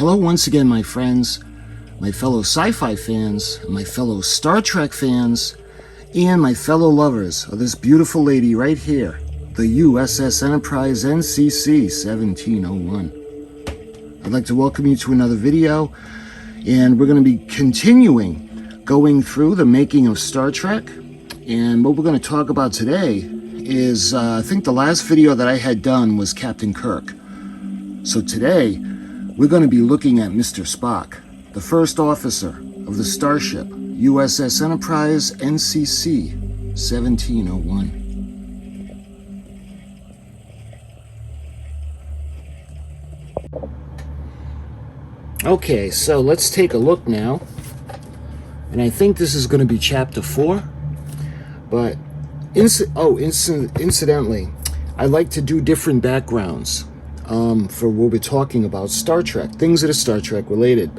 Hello once again, my friends, my fellow sci-fi fans, my fellow Star Trek fans, and my fellow lovers of this beautiful lady right here, the U.S.S. Enterprise NCC-1701. I'd like to welcome you to another video, and we're going to be continuing going through the making of Star Trek. And what we're going to talk about today is, I think the last video that I had done was Captain Kirk. So today, we're going to be looking at Mr. Spock, the first officer of the starship U.S.S. Enterprise NCC-1701. Okay, so let's take a look now. And I think this is going to be Chapter 4. But, incidentally, I like to do different backgrounds for what we're talking about Star Trek, things that are Star Trek related.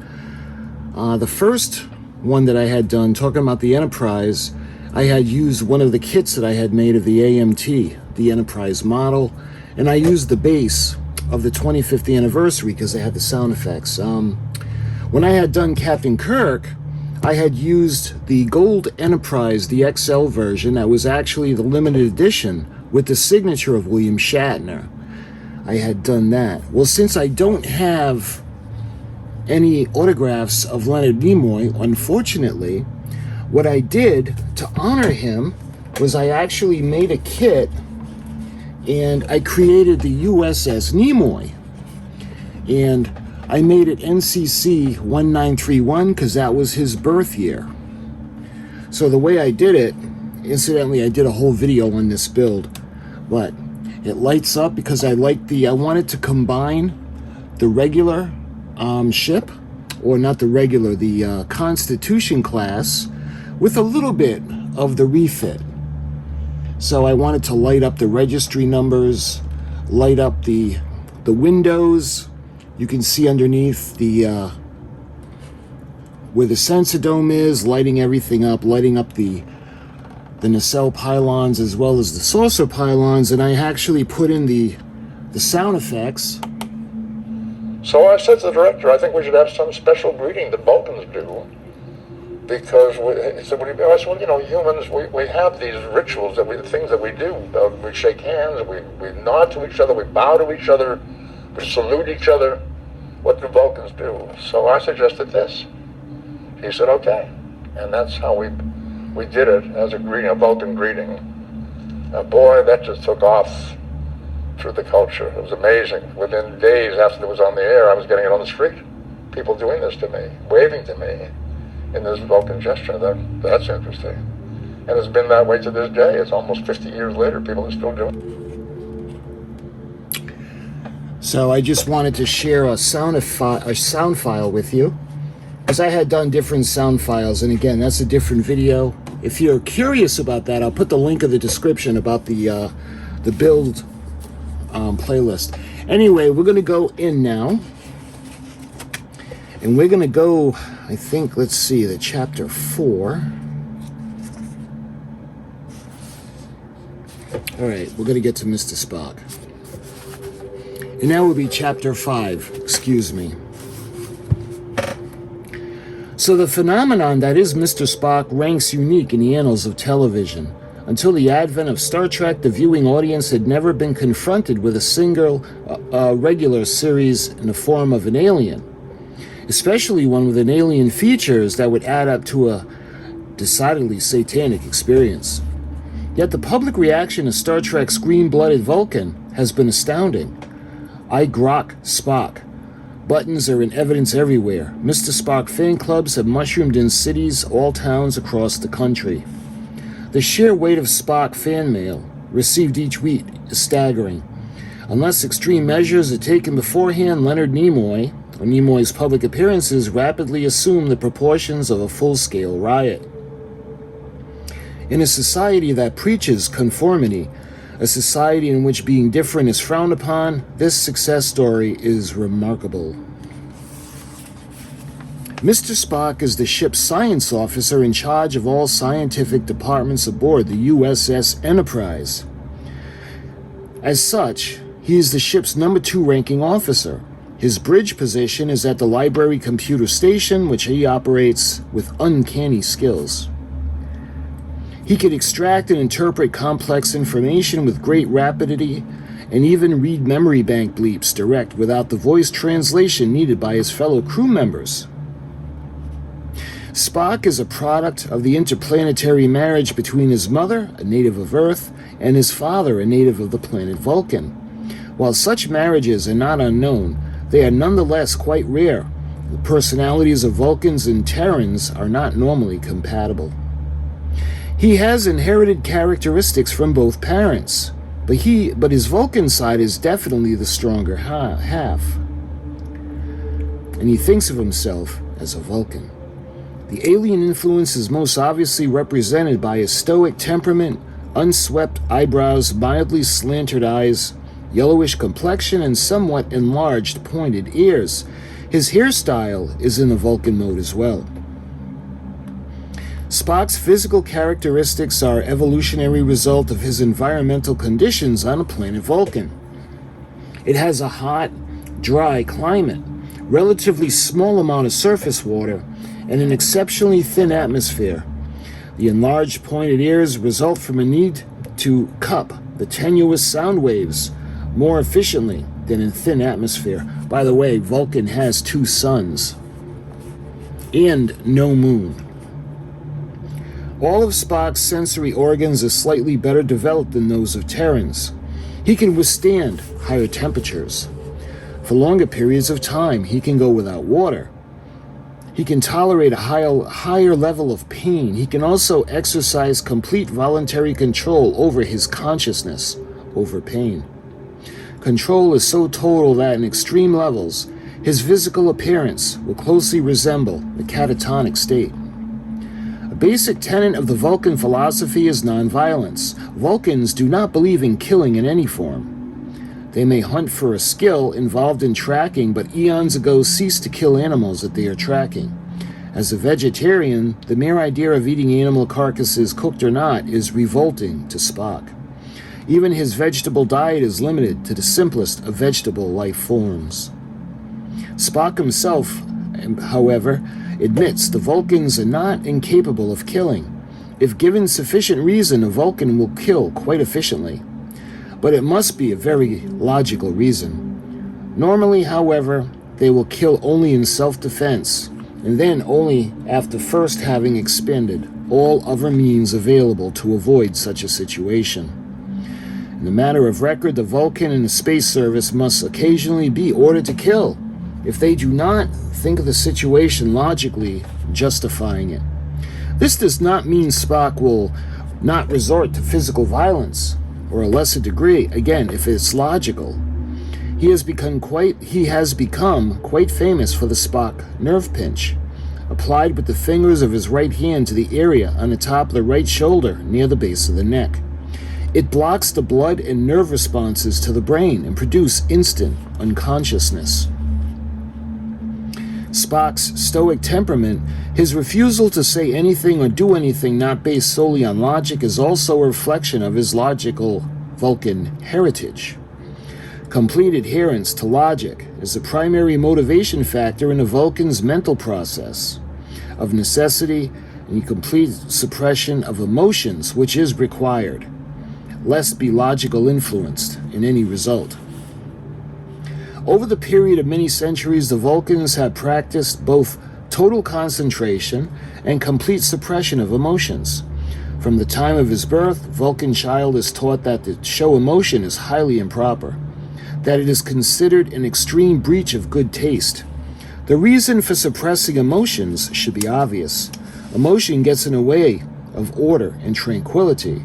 The first one that I had done, talking about the Enterprise, I had used one of the kits that I had made of the AMT, the Enterprise model, and I used the base of the 25th anniversary because they had the sound effects. When I had done Captain Kirk, I had used the Gold Enterprise, the XL version, that was actually the limited edition with the signature of William Shatner. I had done that. Well, since I don't have any autographs of Leonard Nimoy, unfortunately, what I did to honor him was I actually made a kit and I created the U.S.S. Nimoy. And I made it NCC-1931 because that was his birth year. So the way I did it, incidentally, I did a whole video on this build, but it lights up because I wanted to combine the regular ship, or not the regular, the Constitution class, with a little bit of the refit. So I wanted to light up the registry numbers, light up the windows. You can see underneath the where the sensor dome is, lighting everything up, lighting up the nacelle pylons as well as the saucer pylons, and I actually put in the sound effects. So I said to the director, I think we should have some special greeting that Vulcans do, because he said, I said, well, you know, humans, we have these rituals, things that we do. We shake hands, we nod to each other, we bow to each other, we salute each other. What do Vulcans do? So I suggested this. He said, okay. And that's how we did it, as a greeting, a Vulcan greeting. Boy, that just took off through the culture. It was amazing. Within days after it was on the air, I was getting it on the street. People doing this to me, waving to me in this Vulcan gesture. That's interesting. And it's been that way to this day. It's almost 50 years later, people are still doing it. So I just wanted to share a sound file with you, because I had done different sound files, and again, that's a different video. If you're curious about that, I'll put the link in the description about the build playlist. Anyway, we're going to go in now, and we're going to go, I think, let's see, the Chapter 4. All right, we're going to get to Mr. Spock. And now will be Chapter 5, excuse me. So the phenomenon that is Mr. Spock ranks unique in the annals of television. Until the advent of Star Trek, the viewing audience had never been confronted with a single regular series in the form of an alien, especially one with an alien features that would add up to a decidedly satanic experience. Yet the public reaction to Star Trek's green-blooded Vulcan has been astounding. I grok Spock. Buttons are in evidence everywhere. Mr. Spock fan clubs have mushroomed in cities, all towns across the country. The sheer weight of Spock fan mail received each week is staggering. Unless extreme measures are taken beforehand, Leonard Nimoy, or Nimoy's public appearances, rapidly assume the proportions of a full-scale riot. In a society that preaches conformity, a society in which being different is frowned upon, this success story is remarkable. Mr. Spock is the ship's science officer in charge of all scientific departments aboard the U.S.S. Enterprise. As such, he is the ship's #2 ranking officer. His bridge position is at the library computer station, which he operates with uncanny skills. He can extract and interpret complex information with great rapidity and even read memory bank bleeps direct without the voice translation needed by his fellow crew members. Spock is a product of the interplanetary marriage between his mother, a native of Earth, and his father, a native of the planet Vulcan. While such marriages are not unknown, they are nonetheless quite rare. The personalities of Vulcans and Terrans are not normally compatible. He has inherited characteristics from both parents, but his Vulcan side is definitely the stronger half. And he thinks of himself as a Vulcan. The alien influence is most obviously represented by his stoic temperament, unswept eyebrows, mildly slanted eyes, yellowish complexion, and somewhat enlarged pointed ears. His hairstyle is in the Vulcan mode as well. Spock's physical characteristics are evolutionary result of his environmental conditions on the planet Vulcan. It has a hot, dry climate, relatively small amount of surface water, and an exceptionally thin atmosphere. The enlarged pointed ears result from a need to cup the tenuous sound waves more efficiently than in thin atmosphere. By the way, Vulcan has 2 suns and no moon. All of Spock's sensory organs are slightly better developed than those of Terrans. He can withstand higher temperatures. For longer periods of time, he can go without water. He can tolerate a higher level of pain. He can also exercise complete voluntary control over his consciousness, over pain. Control is so total that in extreme levels, his physical appearance will closely resemble the catatonic state. A basic tenet of the Vulcan philosophy is nonviolence. Vulcans do not believe in killing in any form. They may hunt for a skill involved in tracking, but eons ago ceased to kill animals that they are tracking. As a vegetarian, the mere idea of eating animal carcasses, cooked or not, is revolting to Spock. Even his vegetable diet is limited to the simplest of vegetable life forms. Spock himself, however, admits the Vulcans are not incapable of killing. If given sufficient reason, a Vulcan will kill quite efficiently. But it must be a very logical reason. Normally, however, they will kill only in self-defense, and then only after first having expended all other means available to avoid such a situation. In the matter of record, the Vulcan in the space service must occasionally be ordered to kill if they do not think of the situation logically justifying it. This does not mean Spock will not resort to physical violence, or a lesser degree, again, if it's logical. He has become quite famous for the Spock nerve pinch, applied with the fingers of his right hand to the area on the top of the right shoulder near the base of the neck. It blocks the blood and nerve responses to the brain and produces instant unconsciousness. Spock's stoic temperament, his refusal to say anything or do anything not based solely on logic, is also a reflection of his logical Vulcan heritage. Complete adherence to logic is the primary motivation factor in a Vulcan's mental process. Of necessity, and complete suppression of emotions, which is required, lest be logical influenced in any result. Over the period of many centuries, the Vulcans have practiced both total concentration and complete suppression of emotions. From the time of his birth, Vulcan child is taught that to show emotion is highly improper, that it is considered an extreme breach of good taste. The reason for suppressing emotions should be obvious. Emotion gets in the way of order and tranquility.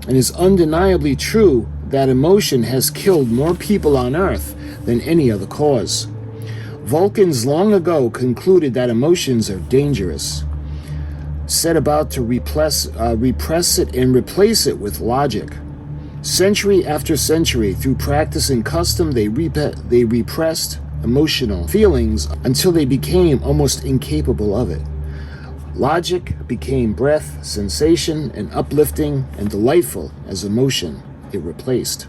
It is undeniably true that emotion has killed more people on Earth than any other cause. Vulcans long ago concluded that emotions are dangerous, set about to repress it and replace it with logic. Century after century, through practice and custom, they repressed emotional feelings until they became almost incapable of it. Logic became breath, sensation, and uplifting and delightful as emotion it replaced.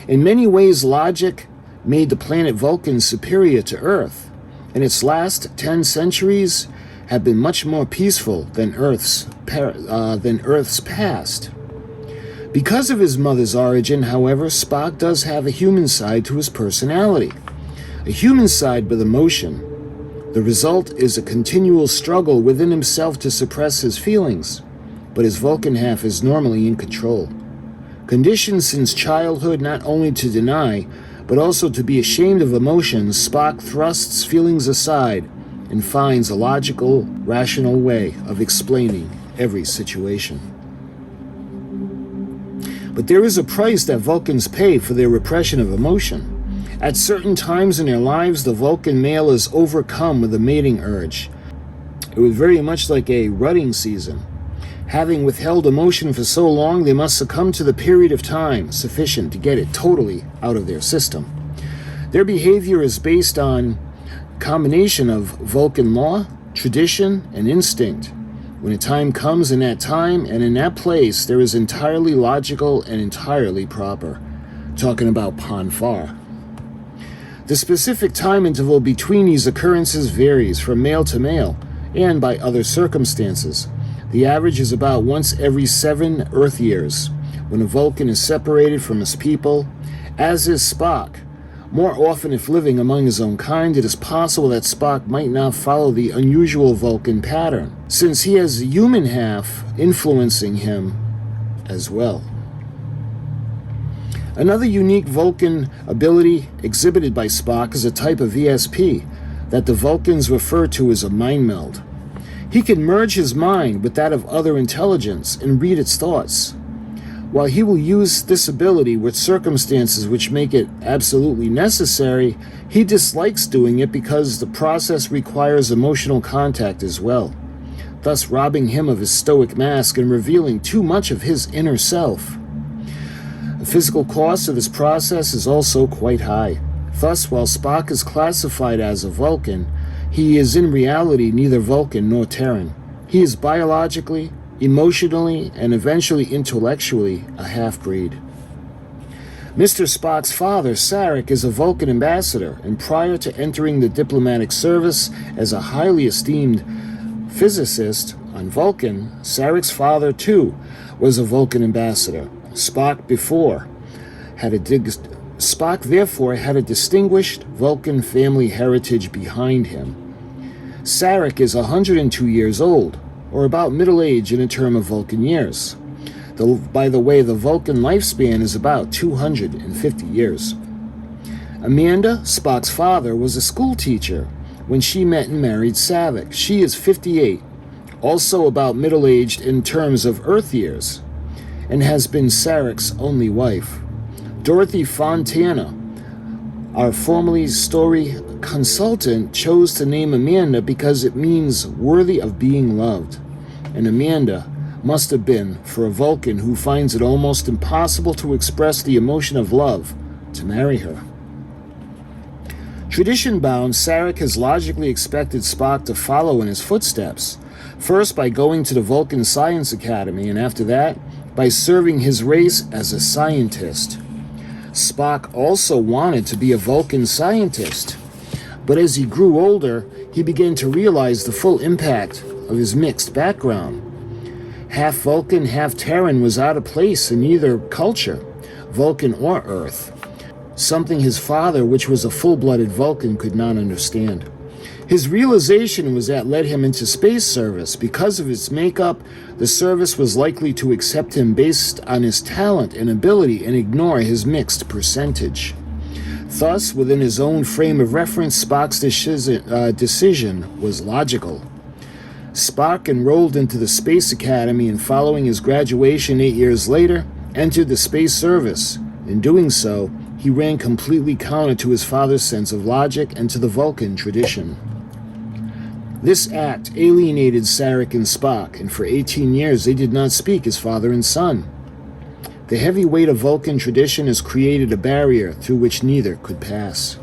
In many ways, logic made the planet Vulcan superior to Earth, and its last 10 centuries have been much more peaceful than Earth's past. Because of his mother's origin, however, Spock does have a human side to his personality, a human side with emotion. The result is a continual struggle within himself to suppress his feelings, but his Vulcan half is normally in control. Conditioned since childhood not only to deny, but also to be ashamed of emotions, Spock thrusts feelings aside and finds a logical, rational way of explaining every situation. But there is a price that Vulcans pay for their repression of emotion. At certain times in their lives, the Vulcan male is overcome with a mating urge. It was very much like a rutting season. Having withheld emotion for so long, they must succumb to the period of time sufficient to get it totally out of their system. Their behavior is based on a combination of Vulcan law, tradition, and instinct. When a time comes in that time and in that place, there is entirely logical and entirely proper. Talking about Pon farr. The specific time interval between these occurrences varies from male to male and by other circumstances. The average is about once every 7 Earth years, when a Vulcan is separated from his people, as is Spock. More often, if living among his own kind, it is possible that Spock might not follow the unusual Vulcan pattern, since he has a human half influencing him as well. Another unique Vulcan ability exhibited by Spock is a type of ESP that the Vulcans refer to as a mind meld. He can merge his mind with that of other intelligence and read its thoughts. While he will use this ability with circumstances which make it absolutely necessary, he dislikes doing it because the process requires emotional contact as well, thus robbing him of his stoic mask and revealing too much of his inner self. The physical cost of this process is also quite high. Thus, while Spock is classified as a Vulcan, he is in reality neither Vulcan nor Terran. He is biologically, emotionally, and eventually intellectually a half-breed. Mr. Spock's father, Sarek, is a Vulcan ambassador, and prior to entering the diplomatic service as a highly esteemed physicist on Vulcan, Sarek's father, too, was a Vulcan ambassador. Spock therefore had a distinguished Vulcan family heritage behind him. Sarek is 102 years old, or about middle age in a term of Vulcan years. By the way, the Vulcan lifespan is about 250 years. Amanda, Spock's father, was a school teacher when she met and married Saavik. She is 58, also about middle-aged in terms of Earth years, and has been Sarek's only wife. Dorothy Fontana, our formerly story consultant, chose to name Amanda because it means worthy of being loved. And Amanda must have been, for a Vulcan who finds it almost impossible to express the emotion of love, to marry her. Tradition-bound, Sarek has logically expected Spock to follow in his footsteps, first by going to the Vulcan Science Academy, and after that, by serving his race as a scientist. Spock also wanted to be a Vulcan scientist, but as he grew older, he began to realize the full impact of his mixed background. Half Vulcan, half Terran was out of place in either culture, Vulcan or Earth, something his father, which was a full-blooded Vulcan, could not understand. His realization was that led him into space service. Because of its makeup, the service was likely to accept him based on his talent and ability and ignore his mixed percentage. Thus, within his own frame of reference, Spock's decision was logical. Spock enrolled into the Space Academy and following his graduation 8 years later, entered the space service. In doing so, he ran completely counter to his father's sense of logic and to the Vulcan tradition. This act alienated Sarek and Spock, and for 18 years they did not speak as father and son. The heavy weight of Vulcan tradition has created a barrier through which neither could pass.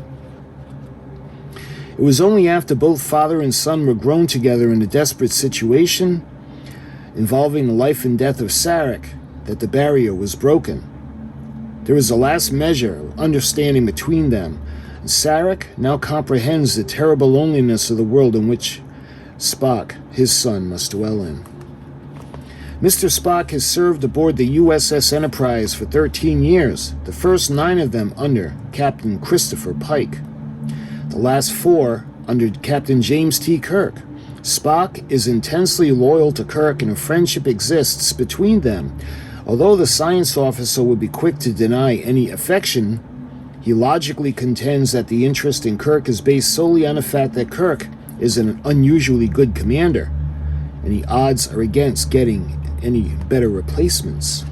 It was only after both father and son were grown together in a desperate situation involving the life and death of Sarek that the barrier was broken. There was a last measure of understanding between them, Sarek now comprehends the terrible loneliness of the world in which Spock, his son, must dwell in. Mr. Spock has served aboard the U.S.S. Enterprise for 13 years, the first 9 of them under Captain Christopher Pike, the last 4 under Captain James T. Kirk. Spock is intensely loyal to Kirk and a friendship exists between them. Although the science officer would be quick to deny any affection, he logically contends that the interest in Kirk is based solely on the fact that Kirk is an unusually good commander, and the odds are against getting any better replacements.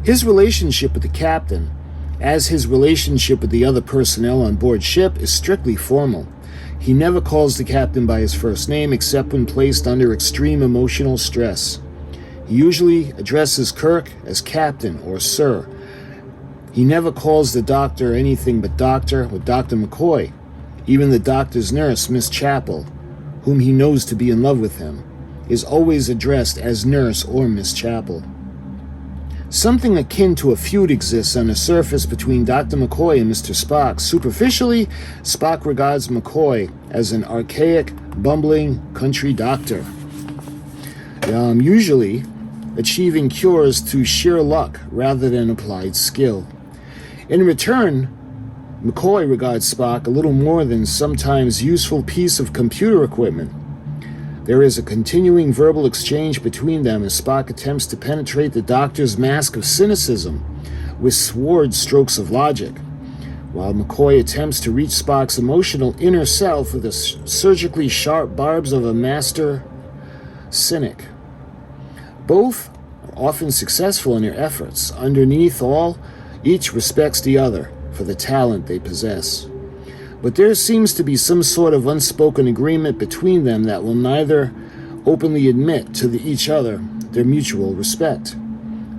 His relationship with the captain, as his relationship with the other personnel on board ship, is strictly formal. He never calls the captain by his first name except when placed under extreme emotional stress. He usually addresses Kirk as captain or sir. He never calls the doctor anything but doctor or Dr. McCoy. Even the doctor's nurse, Miss Chapel, whom he knows to be in love with him, is always addressed as Nurse or Miss Chapel. Something akin to a feud exists on the surface between Dr. McCoy and Mr. Spock. Superficially, Spock regards McCoy as an archaic, bumbling country doctor, usually achieving cures through sheer luck rather than applied skill. In return, McCoy regards Spock a little more than sometimes useful piece of computer equipment. There is a continuing verbal exchange between them as Spock attempts to penetrate the doctor's mask of cynicism with sword strokes of logic, while McCoy attempts to reach Spock's emotional inner self with the surgically sharp barbs of a master cynic. Both are often successful in their efforts. Underneath all, each respects the other for the talent they possess. But there seems to be some sort of unspoken agreement between them that will neither openly admit to each other their mutual respect.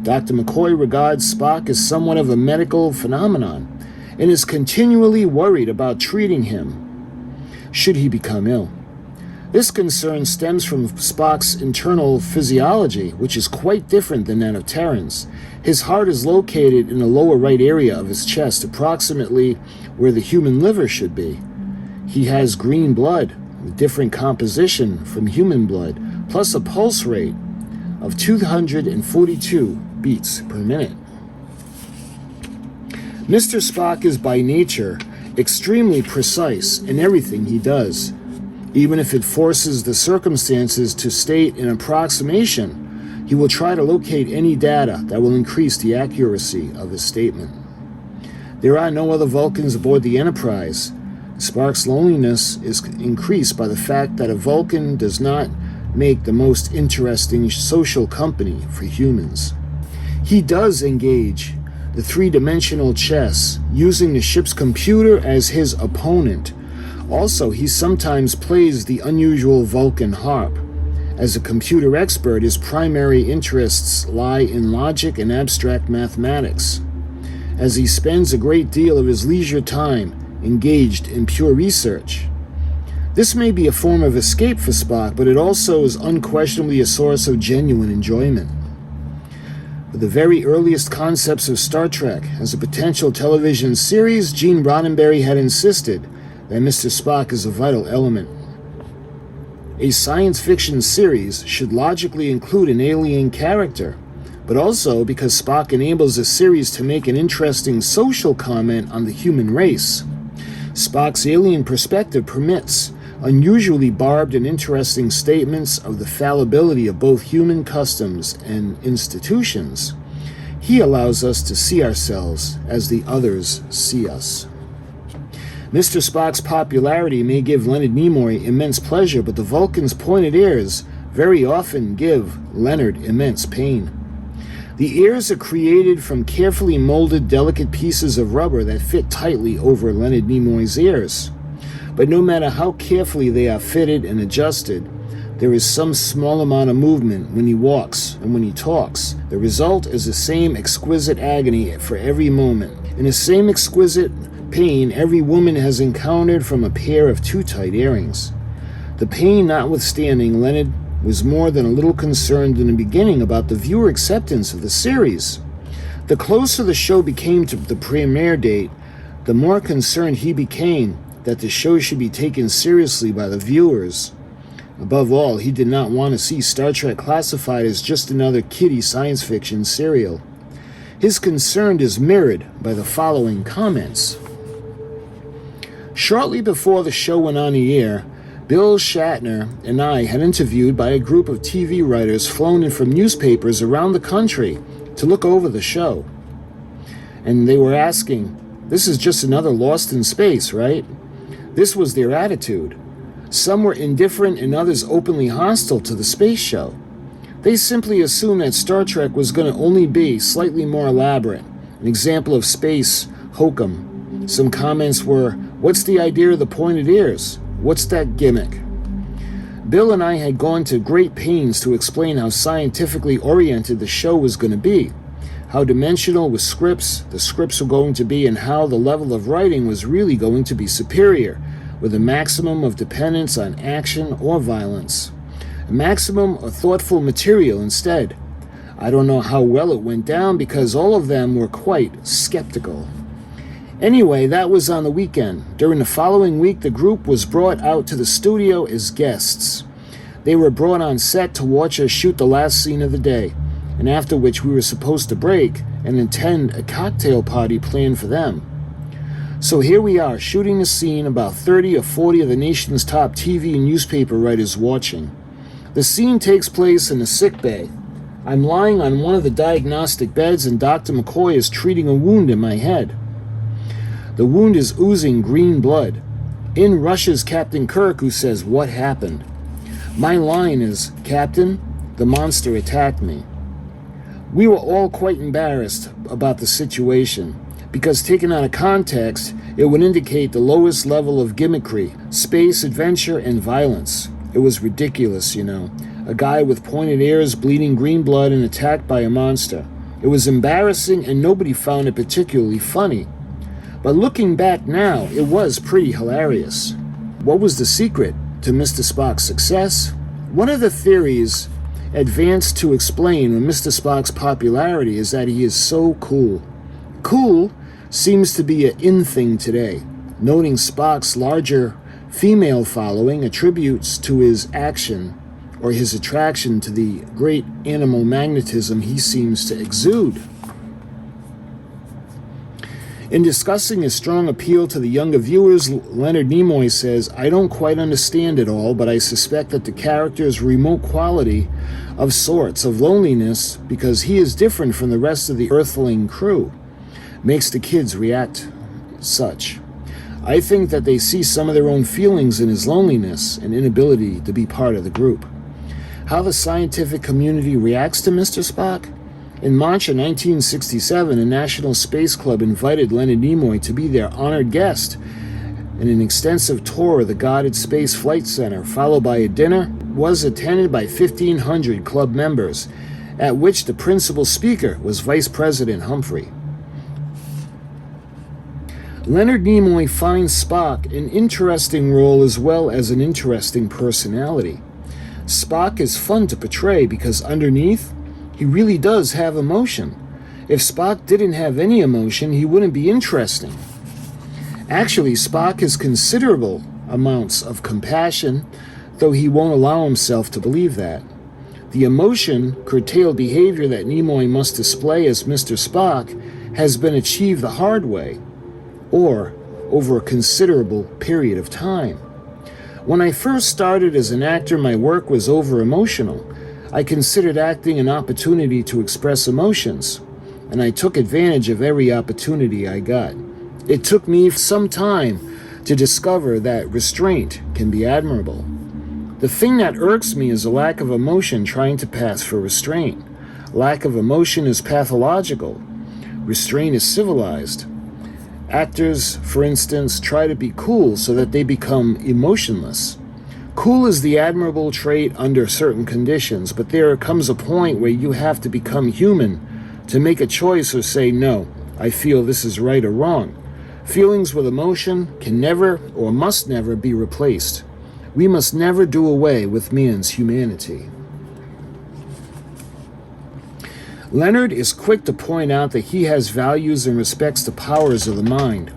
Dr. McCoy regards Spock as somewhat of a medical phenomenon and is continually worried about treating him should he become ill. This concern stems from Spock's internal physiology, which is quite different than that of Terran's. His heart is located in the lower right area of his chest, approximately where the human liver should be. He has green blood, a different composition from human blood, plus a pulse rate of 242 beats per minute. Mr. Spock is by nature extremely precise in everything he does. Even if it forces the circumstances to state an approximation, he will try to locate any data that will increase the accuracy of his statement. There are no other Vulcans aboard the Enterprise. Spock's loneliness is increased by the fact that a Vulcan does not make the most interesting social company for humans. He does engage the three-dimensional chess, using the ship's computer as his opponent. Also, he sometimes plays the unusual Vulcan harp. As a computer expert, his primary interests lie in logic and abstract mathematics, as he spends a great deal of his leisure time engaged in pure research. This may be a form of escape for Spock, but it also is unquestionably a source of genuine enjoyment. For the very earliest concepts of Star Trek as a potential television series, Gene Roddenberry had insisted that Mr. Spock is a vital element. A science fiction series should logically include an alien character, but also because Spock enables the series to make an interesting social comment on the human race. Spock's alien perspective permits unusually barbed and interesting statements of the fallibility of both human customs and institutions. He allows us to see ourselves as the others see us. Mr. Spock's popularity may give Leonard Nimoy immense pleasure, but the Vulcan's pointed ears very often give Leonard immense pain. The ears are created from carefully molded, delicate pieces of rubber that fit tightly over Leonard Nimoy's ears. But no matter how carefully they are fitted and adjusted, there is some small amount of movement when he walks and when he talks. The result is the same exquisite agony for every moment, and the same exquisite pain every woman has encountered from a pair of too tight earrings. The pain notwithstanding, Leonard was more than a little concerned in the beginning about the viewer acceptance of the series. The closer the show became to the premiere date, the more concerned he became that the show should be taken seriously by the viewers. Above all, he did not want to see Star Trek classified as just another kiddie science fiction serial. His concern is mirrored by the following comments. Shortly before the show went on the air, Bill Shatner and I had interviewed by a group of TV writers flown in from newspapers around the country to look over the show. And they were asking, this is just another Lost in Space, right? This was their attitude. Some were indifferent and others openly hostile to the space show. They simply assumed that Star Trek was going to only be slightly more elaborate, an example of space hokum. Some comments were, what's the idea of the pointed ears? What's that gimmick? Bill and I had gone to great pains to explain how scientifically oriented the show was going to be, how dimensional the scripts were going to be, and how the level of writing was really going to be superior, with a maximum of dependence on action or violence. A maximum of thoughtful material instead. I don't know how well it went down because all of them were quite skeptical. Anyway, that was on the weekend. During the following week, the group was brought out to the studio as guests. They were brought on set to watch us shoot the last scene of the day, and after which we were supposed to break and attend a cocktail party planned for them. So here we are, shooting a scene, about 30 or 40 of the nation's top TV and newspaper writers watching. The scene takes place in a sick bay. I'm lying on one of the diagnostic beds and Dr. McCoy is treating a wound in my head. The wound is oozing green blood. In rushes Captain Kirk, who says, "What happened?" My line is, "Captain, the monster attacked me." We were all quite embarrassed about the situation, because taken out of context, it would indicate the lowest level of gimmickry, space, adventure, and violence. It was ridiculous, you know. A guy with pointed ears, bleeding green blood, and attacked by a monster. It was embarrassing, and nobody found it particularly funny. But looking back now, it was pretty hilarious. What was the secret to Mr. Spock's success? One of the theories advanced to explain Mr. Spock's popularity is that he is so cool. Cool seems to be an in thing today. Noting Spock's larger female following attributes to his action or his attraction to the great animal magnetism he seems to exude. In discussing his strong appeal to the younger viewers, Leonard Nimoy says, "I don't quite understand it all, but I suspect that the character's remote quality of sorts of loneliness, because he is different from the rest of the Earthling crew, makes the kids react such. I think that they see some of their own feelings in his loneliness and inability to be part of the group." How the scientific community reacts to Mr. Spock? In March of 1967, the National Space Club invited Leonard Nimoy to be their honored guest, and an extensive tour of the Goddard Space Flight Center, followed by a dinner, was attended by 1,500 club members, at which the principal speaker was Vice President Humphrey. Leonard Nimoy finds Spock an interesting role as well as an interesting personality. Spock is fun to portray because underneath, he really does have emotion. If Spock didn't have any emotion, he wouldn't be interesting. Actually, Spock has considerable amounts of compassion, though he won't allow himself to believe that. The emotion-curtailed behavior that Nimoy must display as Mr. Spock has been achieved the hard way, or over a considerable period of time. When I first started as an actor, my work was over-emotional. I considered acting an opportunity to express emotions, and I took advantage of every opportunity I got. It took me some time to discover that restraint can be admirable. The thing that irks me is a lack of emotion trying to pass for restraint. Lack of emotion is pathological. Restraint is civilized. Actors, for instance, try to be cool so that they become emotionless. Cool is the admirable trait under certain conditions, but there comes a point where you have to become human to make a choice or say, no, I feel this is right or wrong. Feelings with emotion can never or must never be replaced. We must never do away with man's humanity. Leonard is quick to point out that he has values and respects the powers of the mind.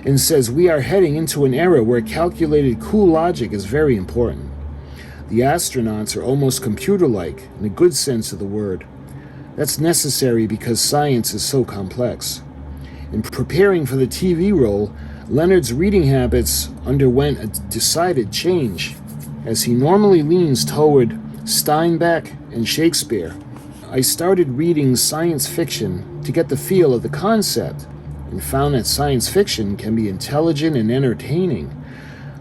and says we are heading into an era where calculated cool logic is very important. The astronauts are almost computer-like in a good sense of the word. That's necessary because science is so complex. In preparing for the TV role, Leonard's reading habits underwent a decided change, as he normally leans toward Steinbeck and Shakespeare. I started reading science fiction to get the feel of the concept, and found that science fiction can be intelligent and entertaining.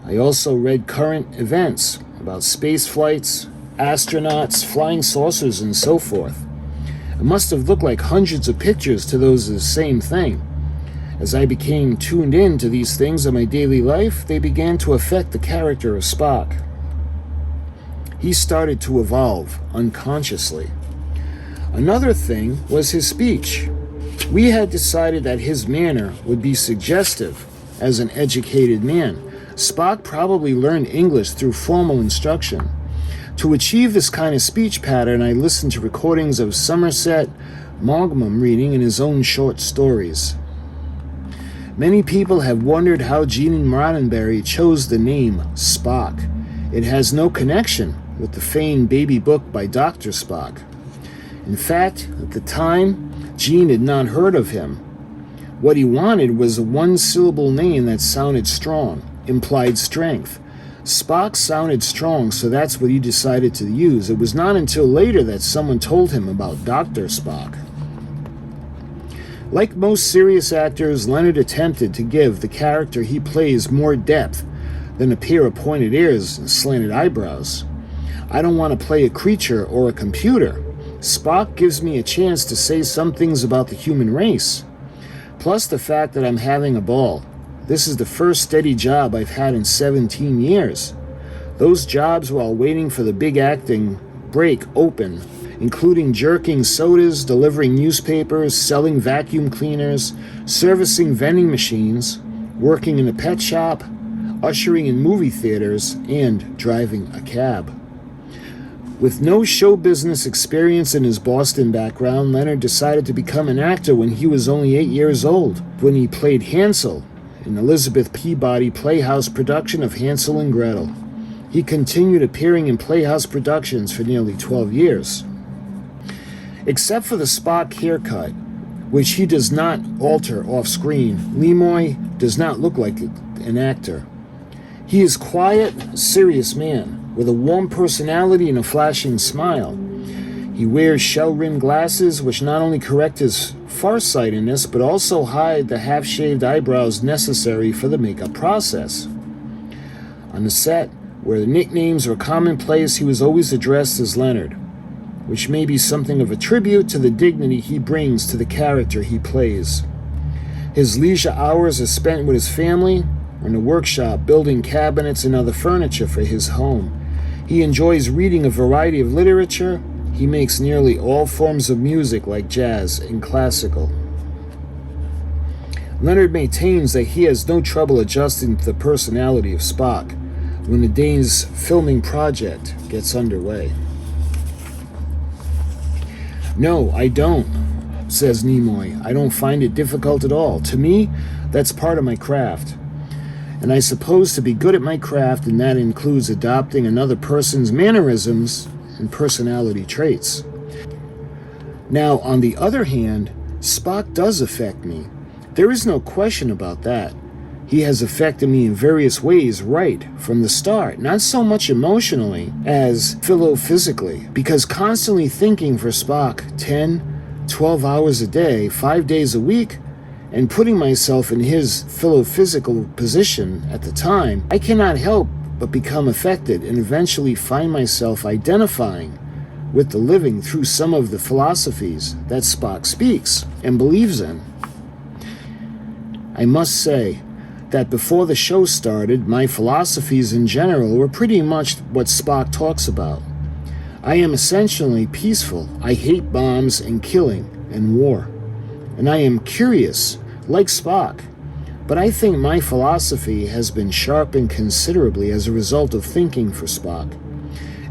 I also read current events about space flights, astronauts, flying saucers, and so forth. It must have looked like hundreds of pictures to those of the same thing. As I became tuned in to these things in my daily life, they began to affect the character of Spock. He started to evolve unconsciously. Another thing was his speech. We had decided that his manner would be suggestive as an educated man. Spock probably learned English through formal instruction. To achieve this kind of speech pattern, I listened to recordings of Somerset Maugham reading in his own short stories. Many people have wondered how Gene Roddenberry chose the name Spock. It has no connection with the famed baby book by Dr. Spock. In fact, at the time, Gene had not heard of him. What he wanted was a one-syllable name that sounded strong, implied strength. Spock sounded strong, so that's what he decided to use. It was not until later that someone told him about Dr. Spock. Like most serious actors, Leonard attempted to give the character he plays more depth than a pair of pointed ears and slanted eyebrows. I don't want to play a creature or a computer. Spock gives me a chance to say some things about the human race. Plus the fact that I'm having a ball. This is the first steady job I've had in 17 years. Those jobs while waiting for the big acting break open, including jerking sodas, delivering newspapers, selling vacuum cleaners, servicing vending machines, working in a pet shop, ushering in movie theaters, and driving a cab. With no show business experience in his Boston background, Leonard decided to become an actor when he was only 8 years old, when he played Hansel in Elizabeth Peabody Playhouse production of Hansel and Gretel. He continued appearing in Playhouse productions for nearly 12 years. Except for the Spock haircut, which he does not alter off-screen, Nimoy does not look like an actor. He is a quiet, serious man, with a warm personality and a flashing smile. He wears shell-rimmed glasses which not only correct his farsightedness, but also hide the half-shaved eyebrows necessary for the makeup process. On the set, where the nicknames were commonplace, he was always addressed as Leonard, which may be something of a tribute to the dignity he brings to the character he plays. His leisure hours are spent with his family or in a workshop building cabinets and other furniture for his home. He enjoys reading a variety of literature. He makes nearly all forms of music like jazz and classical. Leonard maintains that he has no trouble adjusting to the personality of Spock when the day's filming project gets underway. "No, I don't," says Nimoy. "I don't find it difficult at all. To me, that's part of my craft. And I suppose to be good at my craft, and that includes adopting another person's mannerisms and personality traits. Now, on the other hand, Spock does affect me. There is no question about that. He has affected me in various ways right from the start, not so much emotionally as philophysically, because constantly thinking for Spock 10, 12 hours a day, 5 days a week, and putting myself in his philophysical position at the time, I cannot help but become affected and eventually find myself identifying with the living through some of the philosophies that Spock speaks and believes in. I must say that before the show started, my philosophies in general were pretty much what Spock talks about. I am essentially peaceful. I hate bombs and killing and war. And I am curious, like Spock. But I think my philosophy has been sharpened considerably as a result of thinking for Spock.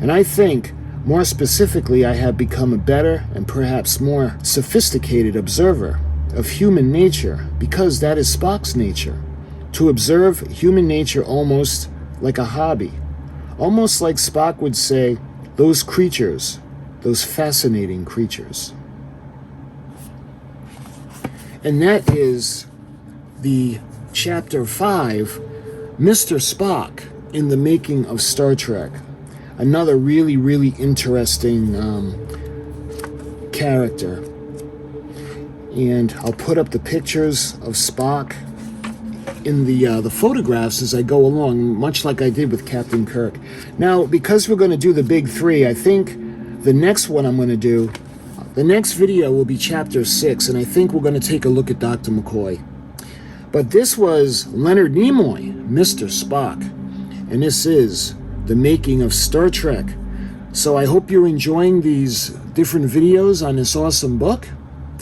And I think, more specifically, I have become a better and perhaps more sophisticated observer of human nature, because that is Spock's nature. to observe human nature almost like a hobby. Almost like Spock would say, those creatures, those fascinating creatures. And that is the Chapter 5, Mr. Spock in the Making of Star Trek. Another really, really interesting character. And I'll put up the pictures of Spock in the photographs as I go along, much like I did with Captain Kirk. Now, because we're going to do the big three, I think the next one I'm going to do, the next video will be Chapter 6, and I think we're going to take a look at Dr. McCoy. But this was Leonard Nimoy, Mr. Spock, and this is the Making of Star Trek. So I hope you're enjoying these different videos on this awesome book.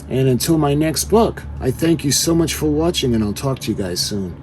And until my next book, I thank you so much for watching, and I'll talk to you guys soon.